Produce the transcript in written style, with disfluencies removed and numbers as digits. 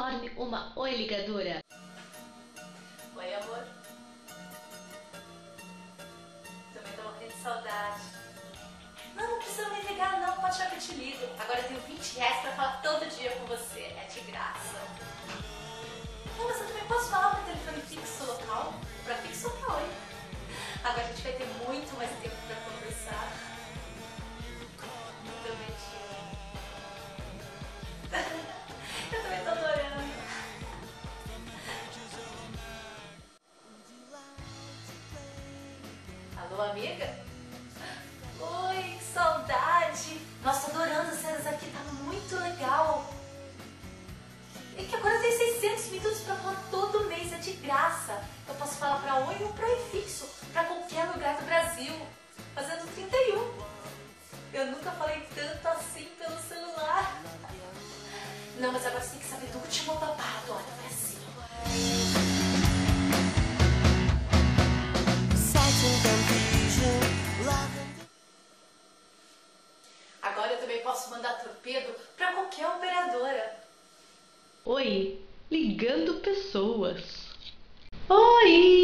torne uma Oi Ligadora. Oi, amor. Também tô morrendo de saudade. Não precisa me ligar não, pode achar que eu te ligo. Agora eu tenho 20 reais pra falar todo dia com você, é de graça. Não, mas eu também posso falar pro telefone fixo local, pra fixo ou pra Oi. Agora a gente vai ter muito mais tempo pra conversar. Eu também te amo. Eu também tô adorando. Alô, amiga? Oi, que saudade! Nossa, tô adorando as cenas aqui, tá muito legal. É que agora tem 600 minutos pra falar todo mês, é de graça. Eu posso falar pra Oi ou pra Oi fixo, pra qualquer lugar do Brasil, fazendo 31. Eu nunca falei tanto assim pelo celular. Não, mas agora você tem que saber do último babado, olha, vai assim. Agora eu também posso mandar torpedo pra qualquer operadora. Oi, ligando pessoas. Oi!